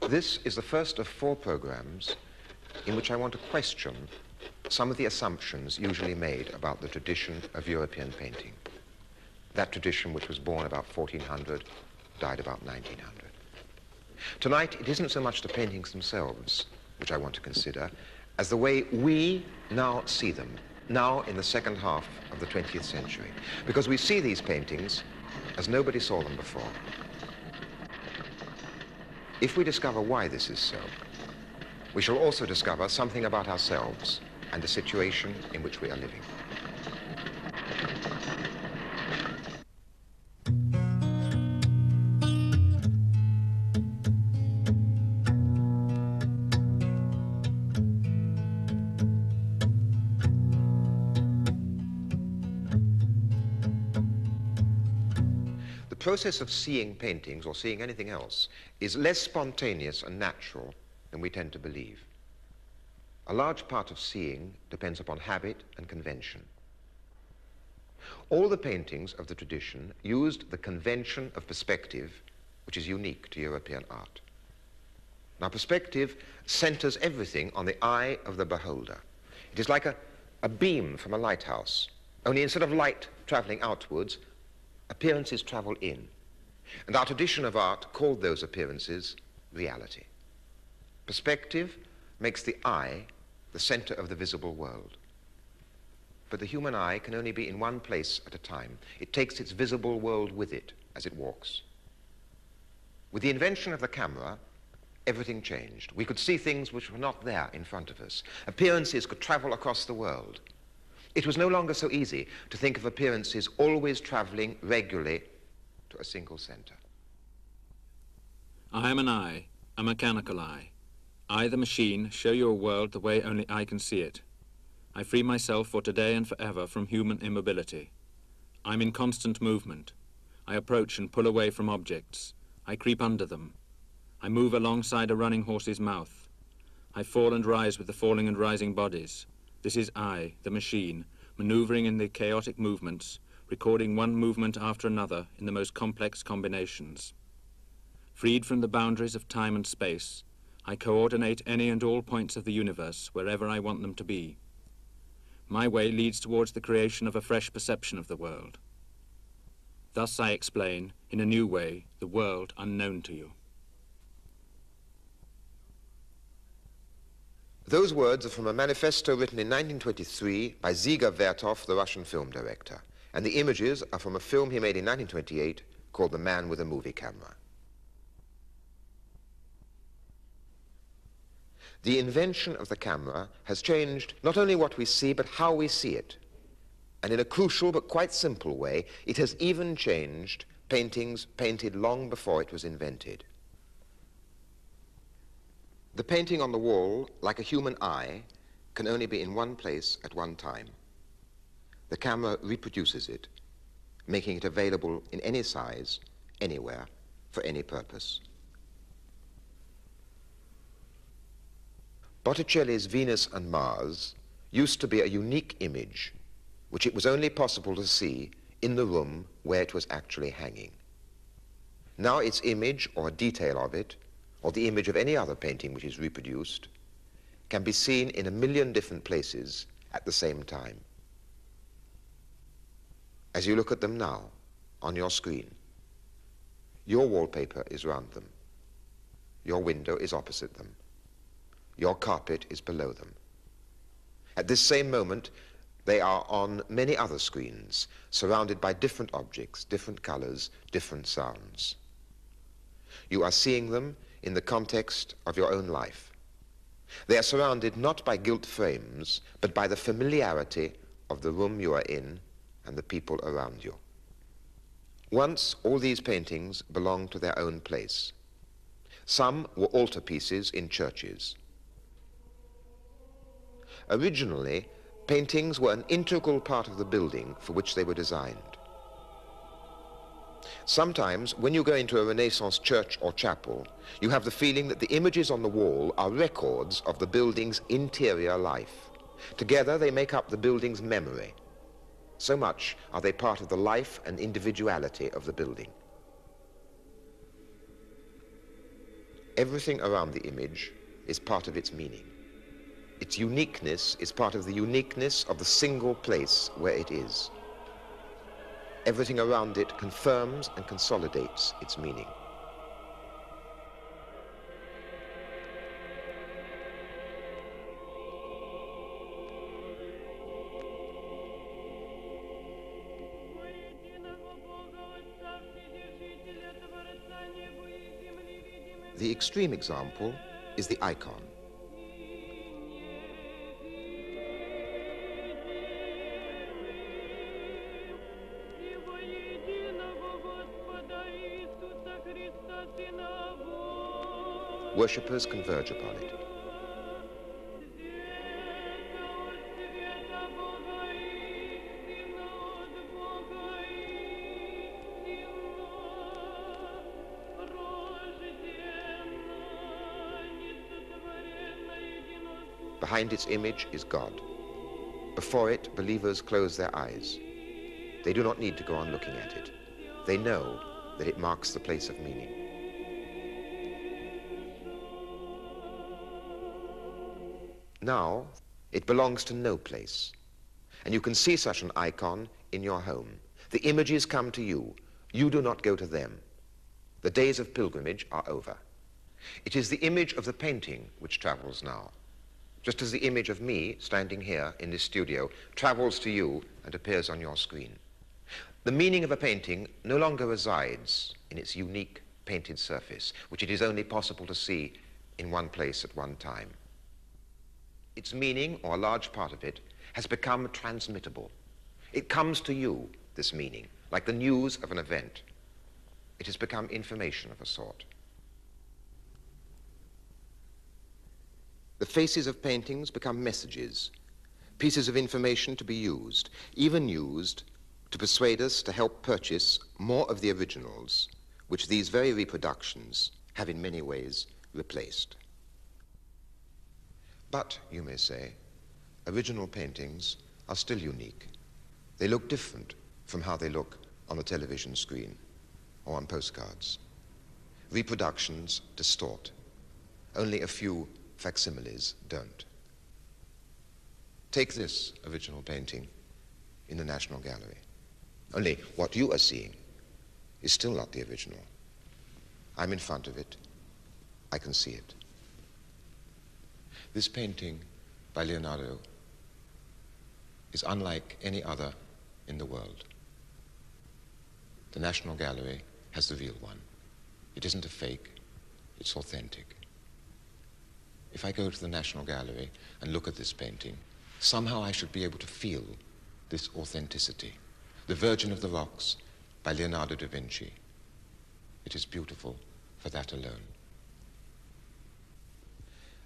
This is the first of 4 programs in which I want to question some of the assumptions usually made about the tradition of European painting. That tradition which was born about 1400, died about 1900. Tonight, it isn't so much the paintings themselves which I want to consider as the way we now see them, now in the second half of the 20th century, because we see these paintings as nobody saw them before. If we discover why this is so, we shall also discover something about ourselves and the situation in which we are living. The process of seeing paintings or seeing anything else is less spontaneous and natural than we tend to believe. A large part of seeing depends upon habit and convention. All the paintings of the tradition used the convention of perspective, which is unique to European art. Now, perspective centers everything on the eye of the beholder. It is like a beam from a lighthouse, only instead of light traveling outwards, appearances travel in. And our tradition of art called those appearances reality. Perspective makes the eye the center of the visible world. But the human eye can only be in one place at a time. It takes its visible world with it as it walks. With the invention of the camera, everything changed. We could see things which were not there in front of us. Appearances could travel across the world. It was no longer so easy to think of appearances always traveling regularly to a single center. I am an eye, a mechanical eye. I, the machine, show you a world the way only I can see it. I free myself for today and forever from human immobility. I'm in constant movement. I approach and pull away from objects. I creep under them. I move alongside a running horse's mouth. I fall and rise with the falling and rising bodies. This is I, the machine, maneuvering in the chaotic movements, recording one movement after another in the most complex combinations. Freed from the boundaries of time and space, I coordinate any and all points of the universe wherever I want them to be. My way leads towards the creation of a fresh perception of the world. Thus I explain, in a new way, the world unknown to you. Those words are from a manifesto written in 1923 by Dziga Vertov, the Russian film director. And the images are from a film he made in 1928 called The Man with a Movie Camera. The invention of the camera has changed not only what we see, but how we see it. And in a crucial but quite simple way, it has even changed paintings painted long before it was invented. The painting on the wall, like a human eye, can only be in one place at one time. The camera reproduces it, making it available in any size, anywhere, for any purpose. Botticelli's Venus and Mars used to be a unique image, which it was only possible to see in the room where it was actually hanging. Now its image, or a detail of it, or the image of any other painting which is reproduced, can be seen in 1,000,000 different places at the same time. As you look at them now, on your screen, your wallpaper is round them. Your window is opposite them. Your carpet is below them. At this same moment, they are on many other screens, surrounded by different objects, different colors, different sounds. You are seeing them in the context of your own life. They are surrounded not by gilt frames, but by the familiarity of the room you are in and the people around you. Once, all these paintings belonged to their own place. Some were altarpieces in churches. Originally, paintings were an integral part of the building for which they were designed. Sometimes, when you go into a Renaissance church or chapel, you have the feeling that the images on the wall are records of the building's interior life. Together, they make up the building's memory. So much are they part of the life and individuality of the building. Everything around the image is part of its meaning. Its uniqueness is part of the uniqueness of the single place where it is. Everything around it confirms and consolidates its meaning. The extreme example is the icon. Worshippers converge upon it. Behind its image is God. Before it, believers close their eyes. They do not need to go on looking at it. They know that it marks the place of meaning. Now, it belongs to no place, and you can see such an icon in your home. The images come to you. You do not go to them. The days of pilgrimage are over. It is the image of the painting which travels now, just as the image of me standing here in this studio travels to you and appears on your screen. The meaning of a painting no longer resides in its unique painted surface, which it is only possible to see in one place at one time. Its meaning, or a large part of it, has become transmittable. It comes to you, this meaning, like the news of an event. It has become information of a sort. The faces of paintings become messages, pieces of information to be used, even used to persuade us to help purchase more of the originals, which these very reproductions have in many ways replaced. But, you may say, original paintings are still unique. They look different from how they look on the television screen or on postcards. Reproductions distort. Only a few facsimiles don't. Take this original painting in the National Gallery. Only what you are seeing is still not the original. I'm in front of it. I can see it. This painting by Leonardo is unlike any other in the world. The National Gallery has the real one. It isn't a fake, it's authentic. If I go to the National Gallery and look at this painting, somehow I should be able to feel this authenticity. The Virgin of the Rocks by Leonardo da Vinci. It is beautiful for that alone.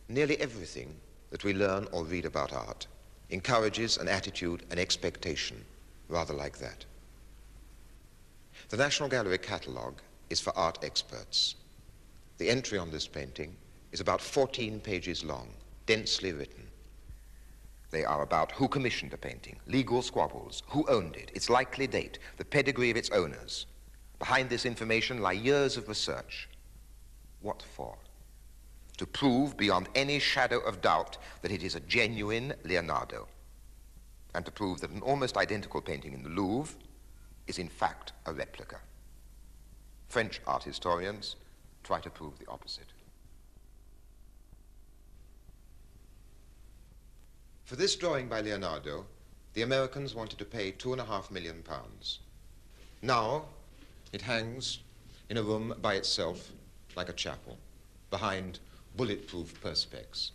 Nearly everything that we learn or read about art encourages an attitude, an expectation, rather like that. The National Gallery catalogue is for art experts. The entry on this painting is about 14 pages long, densely written. They are about who commissioned the painting, legal squabbles, who owned it, its likely date, the pedigree of its owners. Behind this information lie years of research. What for? To prove beyond any shadow of doubt that it is a genuine Leonardo, and to prove that an almost identical painting in the Louvre is in fact a replica. French art historians try to prove the opposite. For this drawing by Leonardo, the Americans wanted to pay £2.5 million. Now, it hangs in a room by itself, like a chapel, behind bulletproof perspex.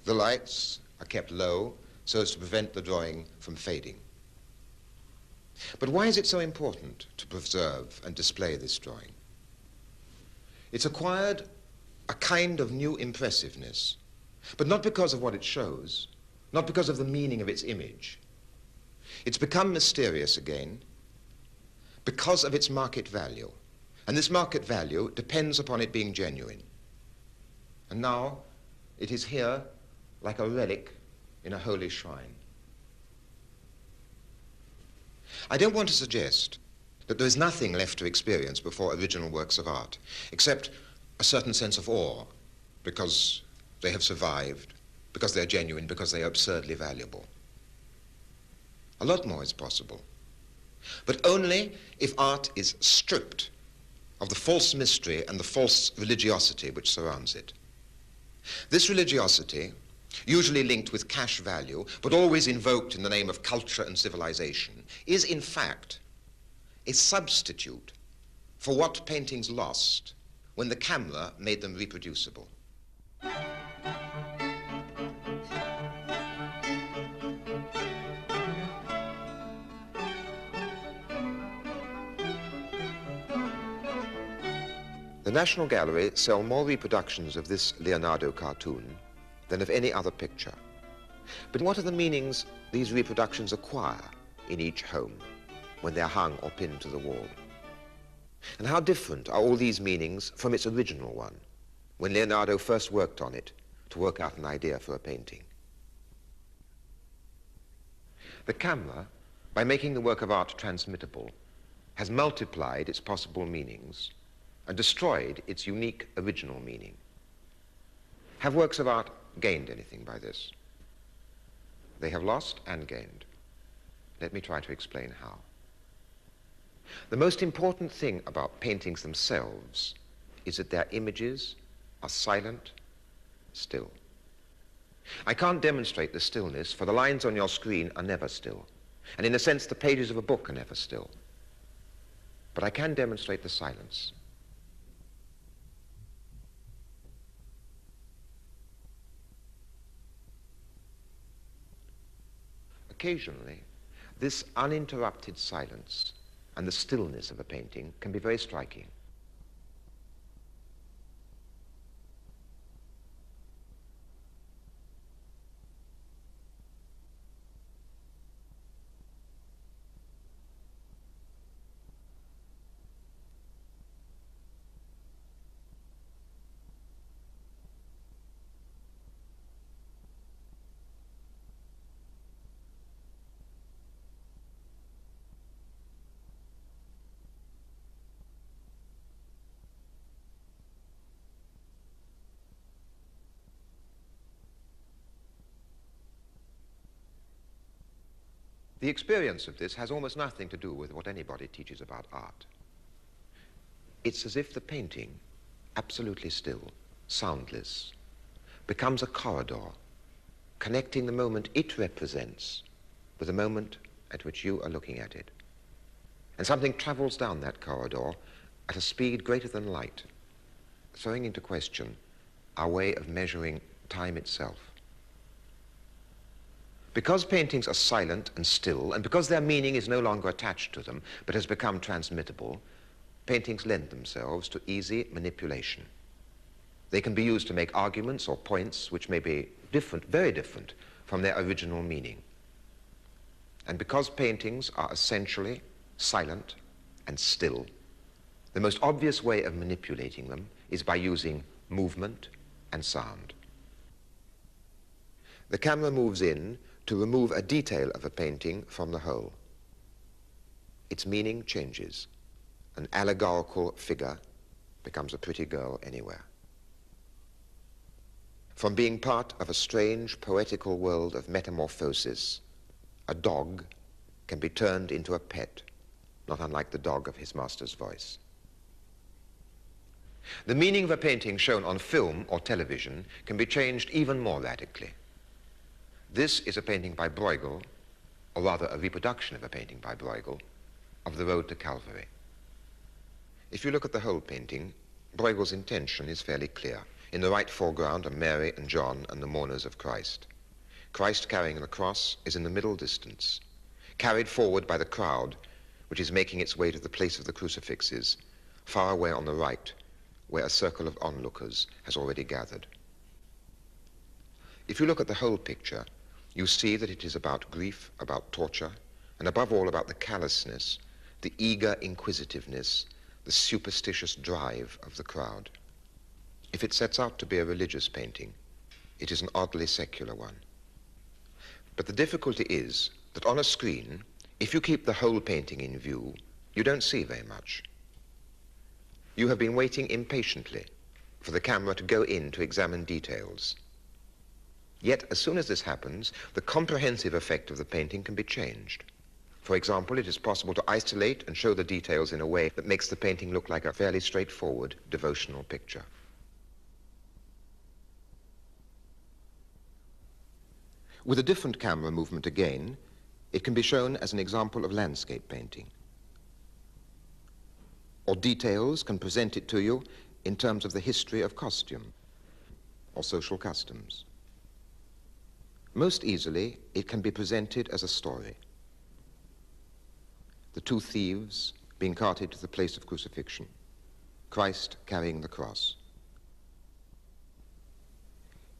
The lights are kept low so as to prevent the drawing from fading. But why is it so important to preserve and display this drawing? It's acquired a kind of new impressiveness, but not because of what it shows, not because of the meaning of its image. It's become mysterious again because of its market value. And this market value depends upon it being genuine. And now it is here like a relic in a holy shrine. I don't want to suggest that there is nothing left to experience before original works of art, except a certain sense of awe because they have survived, because they're genuine, because they are absurdly valuable. A lot more is possible, but only if art is stripped of the false mystery and the false religiosity which surrounds it. This religiosity, usually linked with cash value, but always invoked in the name of culture and civilization, is in fact a substitute for what paintings lost when the camera made them reproducible. The National Gallery sell more reproductions of this Leonardo cartoon than of any other picture. But what are the meanings these reproductions acquire in each home when they're hung or pinned to the wall? And how different are all these meanings from its original one, when Leonardo first worked on it to work out an idea for a painting? The camera, by making the work of art transmittable, has multiplied its possible meanings and destroyed its unique original meaning. Have works of art gained anything by this? They have lost and gained. Let me try to explain how. The most important thing about paintings themselves is that their images are silent, still. I can't demonstrate the stillness, for the lines on your screen are never still. And in a sense, the pages of a book are never still. But I can demonstrate the silence. Occasionally, this uninterrupted silence and the stillness of a painting can be very striking. The experience of this has almost nothing to do with what anybody teaches about art. It's as if the painting, absolutely still, soundless, becomes a corridor, connecting the moment it represents with the moment at which you are looking at it. And something travels down that corridor at a speed greater than light, throwing into question our way of measuring time itself. Because paintings are silent and still, and because their meaning is no longer attached to them, but has become transmittable, paintings lend themselves to easy manipulation. They can be used to make arguments or points which may be different, very different, from their original meaning. And because paintings are essentially silent and still, the most obvious way of manipulating them is by using movement and sound. The camera moves in to remove a detail of a painting from the whole. Its meaning changes. An allegorical figure becomes a pretty girl anywhere. From being part of a strange poetical world of metamorphosis, a dog can be turned into a pet, not unlike the dog of his master's voice. The meaning of a painting shown on film or television can be changed even more radically. This is a painting by Berger, or rather a reproduction of a painting by Berger, of the road to Calvary. If you look at the whole painting, Berger's intention is fairly clear. In the right foreground are Mary and John and the mourners of Christ. Christ carrying the cross is in the middle distance, carried forward by the crowd, which is making its way to the place of the crucifixes, far away on the right, where a circle of onlookers has already gathered. If you look at the whole picture, you see that it is about grief, about torture, and above all about the callousness, the eager inquisitiveness, the superstitious drive of the crowd. If it sets out to be a religious painting, it is an oddly secular one. But the difficulty is that on a screen, if you keep the whole painting in view, you don't see very much. You have been waiting impatiently for the camera to go in to examine details. Yet, as soon as this happens, the comprehensive effect of the painting can be changed. For example, it is possible to isolate and show the details in a way that makes the painting look like a fairly straightforward devotional picture. With a different camera movement again, it can be shown as an example of landscape painting. Or details can present it to you in terms of the history of costume or social customs. Most easily, it can be presented as a story. The two thieves being carted to the place of crucifixion, Christ carrying the cross.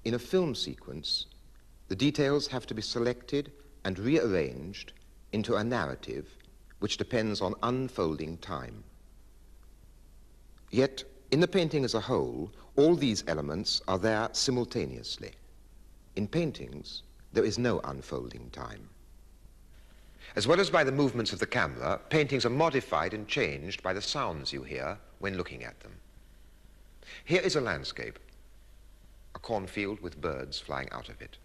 In a film sequence, the details have to be selected and rearranged into a narrative which depends on unfolding time. Yet, in the painting as a whole, all these elements are there simultaneously. In paintings, there is no unfolding time. As well as by the movements of the camera, paintings are modified and changed by the sounds you hear when looking at them. Here is a landscape, a cornfield with birds flying out of it.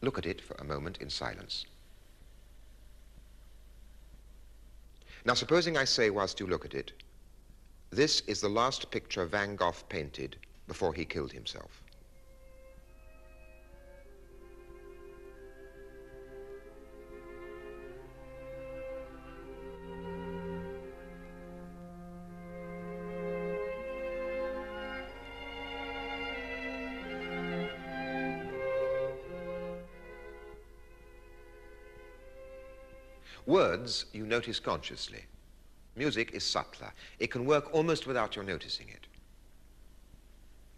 Look at it for a moment in silence. Now, supposing I say whilst you look at it, this is the last picture Van Gogh painted before he killed himself. Words you notice consciously. Music is subtler. It can work almost without your noticing it.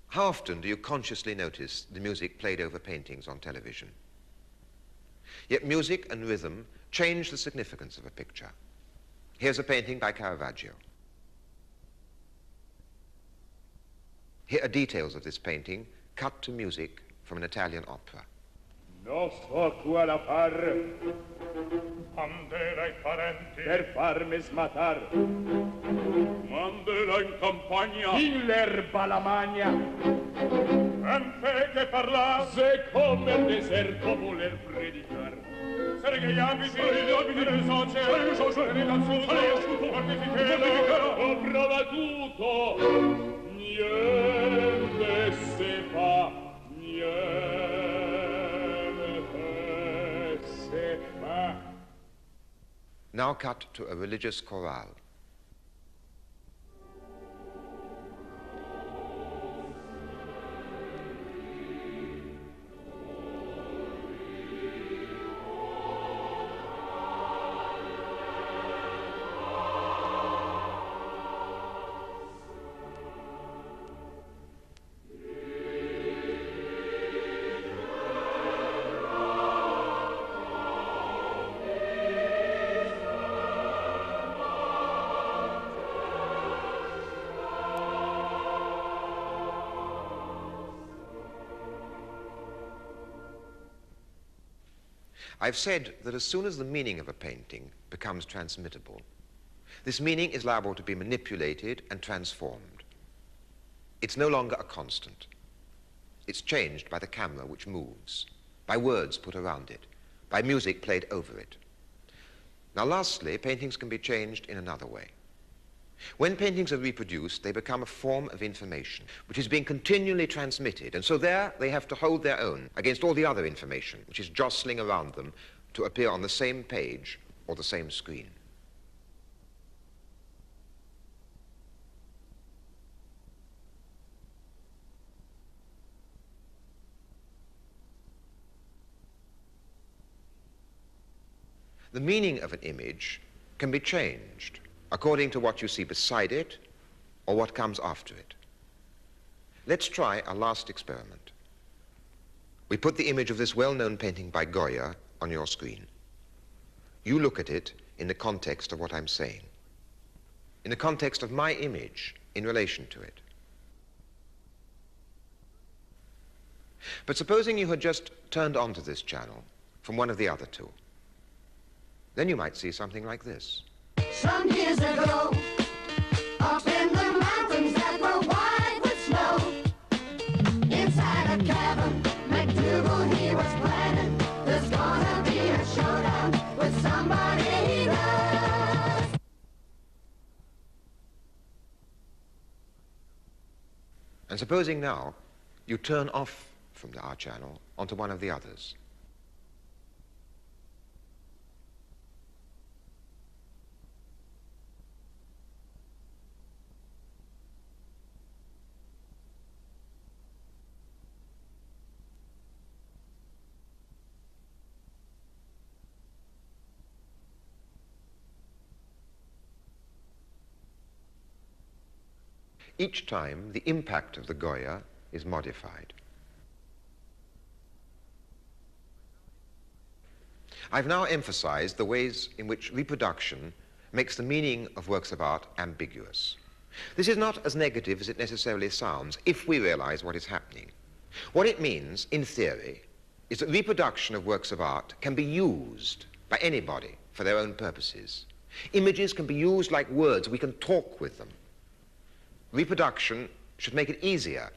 How often do you consciously notice the music played over paintings on television? Yet music and rhythm change the significance of a picture. Here's a painting by Caravaggio. Here are details of this painting cut to music from an Italian opera. Non so quale far, mandela i parenti per farmi smatar, mandela in campagna in l'erba la magna, en fe che parlasse come il deserto voler predicar. Sarei gli abiti del soce, sarei un socio, sarei l'assunto, sarei asciutto, mortificherò, ho provato, niente se fa, niente. Now cut to a religious chorale. I've said that as soon as the meaning of a painting becomes transmittable, this meaning is liable to be manipulated and transformed. It's no longer a constant. It's changed by the camera which moves, by words put around it, by music played over it. Now lastly, paintings can be changed in another way. When paintings are reproduced, they become a form of information, which is being continually transmitted, and so there they have to hold their own against all the other information, which is jostling around them to appear on the same page or the same screen. The meaning of an image can be changed according to what you see beside it or what comes after it. Let's try a last experiment. We put the image of this well-known painting by Berger on your screen. You look at it in the context of what I'm saying, in the context of my image in relation to it. But supposing you had just turned onto this channel from one of the other two, then you might see something like this. Some years ago, up in the mountains that were wide And supposing now you turn off from the art channel onto one of the others. Each time, the impact of the Goya is modified. I've now emphasized the ways in which reproduction makes the meaning of works of art ambiguous. This is not as negative as it necessarily sounds if we realize what is happening. What it means, in theory, is that reproduction of works of art can be used by anybody for their own purposes. Images can be used like words. We can talk with them. Reproduction should make it easier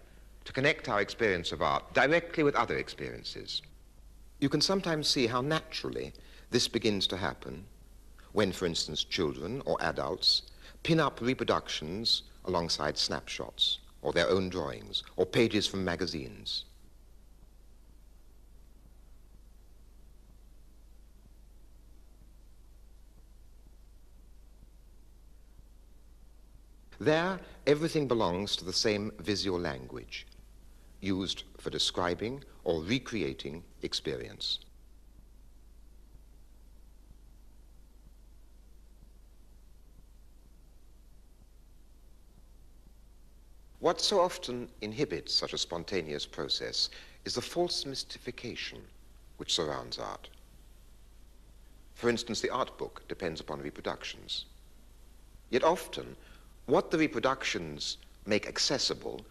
to connect our experience of art directly with other experiences. You can sometimes see how naturally this begins to happen when, for instance, children or adults pin up reproductions alongside snapshots or their own drawings or pages from magazines. There, everything belongs to the same visual language, used for describing or recreating experience. What so often inhibits such a spontaneous process is the false mystification which surrounds art. For instance, the art book depends upon reproductions. Yet often, what the reproductions make accessible,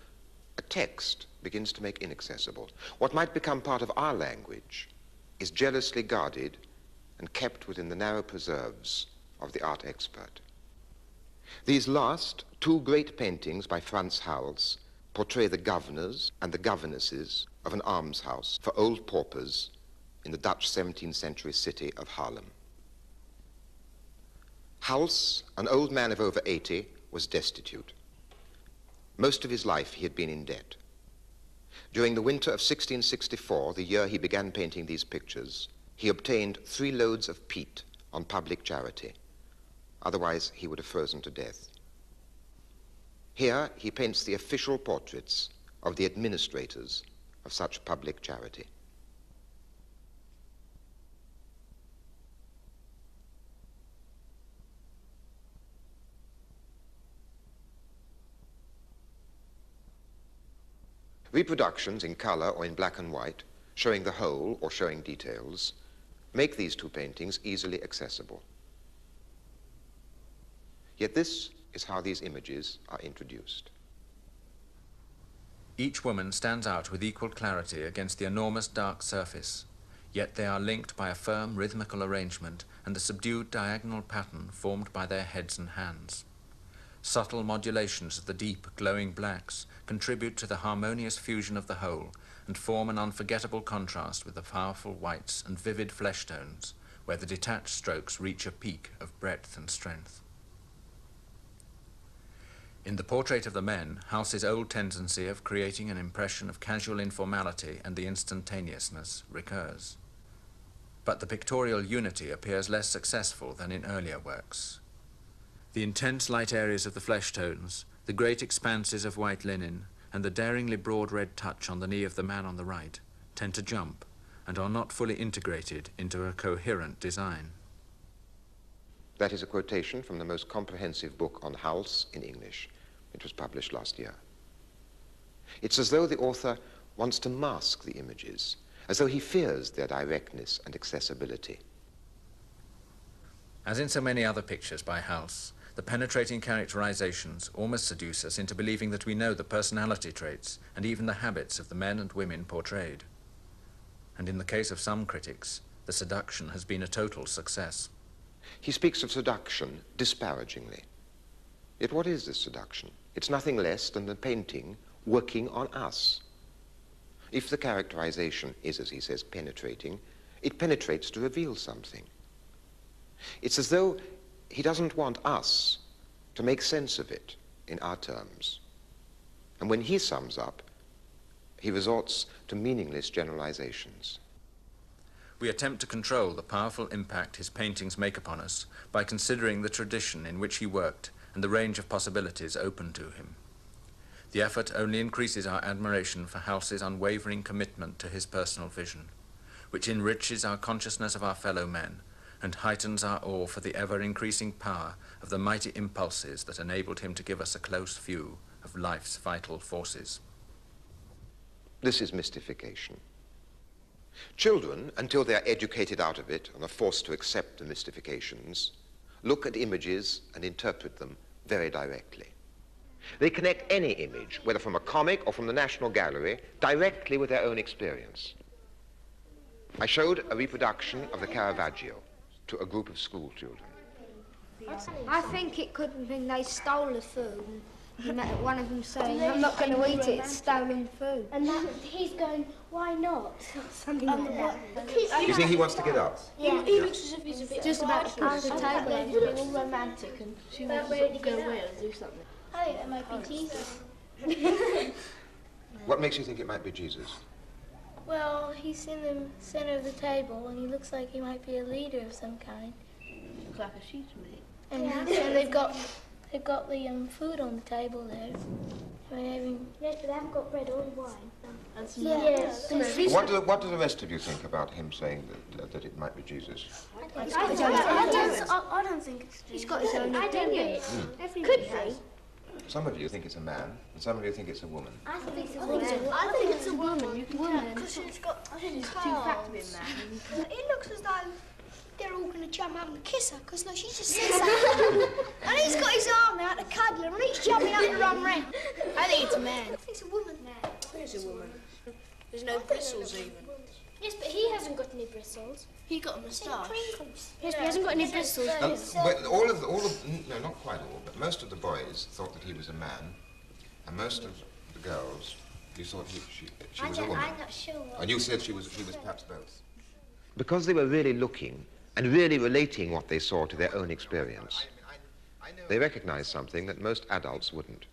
a text begins to make inaccessible. What might become part of our language is jealously guarded and kept within the narrow preserves of the art expert. These last two great paintings by Frans Hals portray the governors and the governesses of an almshouse for old paupers in the Dutch 17th century city of Haarlem. Hals, an old man of over 80, was destitute. Most of his life he had been in debt. During the winter of 1664, the year he began painting these pictures, he obtained 3 loads of peat on public charity. Otherwise, he would have frozen to death. Here, he paints the official portraits of the administrators of such public charity. Reproductions in color or in black and white, showing the whole or showing details, make these two paintings easily accessible. Yet this is how these images are introduced. Each woman stands out with equal clarity against the enormous dark surface, yet they are linked by a firm rhythmical arrangement and the subdued diagonal pattern formed by their heads and hands. Subtle modulations of the deep, glowing blacks contribute to the harmonious fusion of the whole and form an unforgettable contrast with the powerful whites and vivid flesh tones, where the detached strokes reach a peak of breadth and strength. In the portrait of the men, Hals's old tendency of creating an impression of casual informality and the instantaneousness recurs. But the pictorial unity appears less successful than in earlier works. The intense light areas of the flesh tones, the great expanses of white linen, and the daringly broad red touch on the knee of the man on the right tend to jump and are not fully integrated into a coherent design. That is a quotation from the most comprehensive book on Hals in English. It was published last year. It's as though the author wants to mask the images, as though he fears their directness and accessibility. As in so many other pictures by Hals, the penetrating characterizations almost seduce us into believing that we know the personality traits and even the habits of the men and women portrayed. And in the case of some critics, the seduction has been a total success. He speaks of seduction disparagingly. Yet what is this seduction? It's nothing less than the painting working on us. If the characterization is, as he says, penetrating, it penetrates to reveal something. It's as though he doesn't want us to make sense of it in our terms. And when he sums up, he resorts to meaningless generalizations. We attempt to control the powerful impact his paintings make upon us by considering the tradition in which he worked and the range of possibilities open to him. The effort only increases our admiration for Halse's unwavering commitment to his personal vision, which enriches our consciousness of our fellow men and heightens our awe for the ever-increasing power of the mighty impulses that enabled him to give us a close view of life's vital forces. This is mystification. Children, until they are educated out of it and are forced to accept the mystifications, look at images and interpret them very directly. They connect any image, whether from a comic or from the National Gallery, directly with their own experience. I showed a reproduction of the Caravaggio to a group of school children. I think it could have been they stole the food. And one of them saying, I'm not going to eat it, it's stolen food. And he's going, why not? Something like that. Do you think he wants to get up? Yeah. He looks as if he's a bit Just about to pass the table. He's being all romantic and she wants to go away and do something. I think that might be Jesus. What makes you think it might be Jesus? Well, he's in the center of the table and he looks like he might be a leader of some kind. Looks like a sheet to me. And they've got the food on the table there. Yes, but they haven't got bread or wine. And some Yes. What do the rest of you think about him saying that it might be Jesus? I don't think it's Jesus. He's got his own opinion. Could be. Some of you think it's a man, and some of you think it's a woman. I think it's a woman. I think it's a woman. You can tell. Because it's got, I think it's too fat to be a man. It looks as though they're all going to jump out and kiss her, because look, she just says that. And he's got his arm out to cuddle her, and he's jumping up and run round. I think it's a man. I think it's a woman. I think it's a woman. There's no bristles even. Yes, but he hasn't got any bristles. He got a moustache. Yes, but he hasn't got any bristles. But no, not quite all, but most of the boys thought that he was a man, and most of the girls, you thought she was a woman. I'm not sure. And you said she was perhaps both. Because they were really looking and really relating what they saw to their own experience, they recognized something that most adults wouldn't.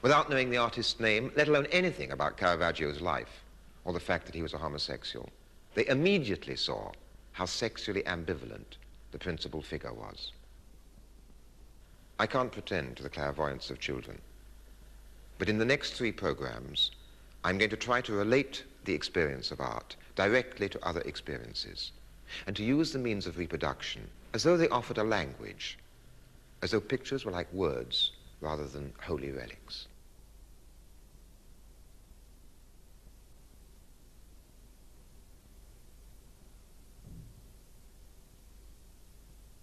Without knowing the artist's name, let alone anything about Caravaggio's life, or the fact that he was a homosexual, they immediately saw how sexually ambivalent the principal figure was. I can't pretend to the clairvoyance of children, but in the next 3 programs, I'm going to try to relate the experience of art directly to other experiences, and to use the means of reproduction as though they offered a language, as though pictures were like words rather than holy relics.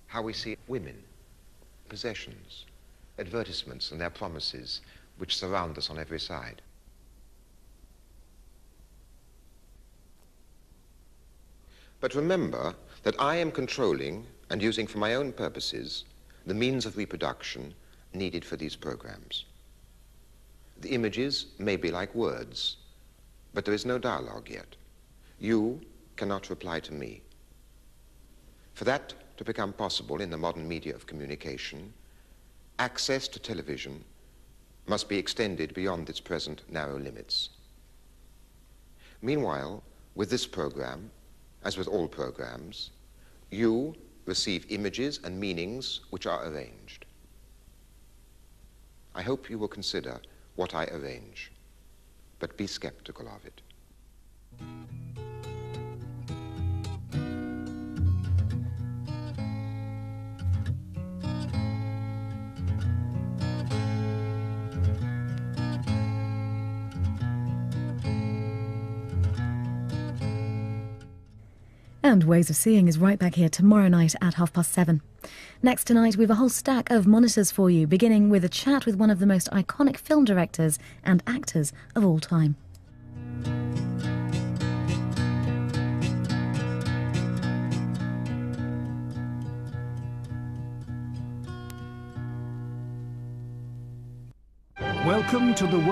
How we see women, possessions, advertisements and their promises which surround us on every side. But remember that I am controlling and using for my own purposes the means of reproduction needed for these programs. The images may be like words, but there is no dialogue yet. You cannot reply to me. For that to become possible in the modern media of communication, access to television must be extended beyond its present narrow limits. Meanwhile, with this program, as with all programs, you receive images and meanings which are arranged. I hope you will consider what I arrange, but be skeptical of it. And Ways of Seeing is right back here tomorrow night at 7:30. Next tonight, we have a whole stack of monitors for you, beginning with a chat with one of the most iconic film directors and actors of all time. Welcome to the world.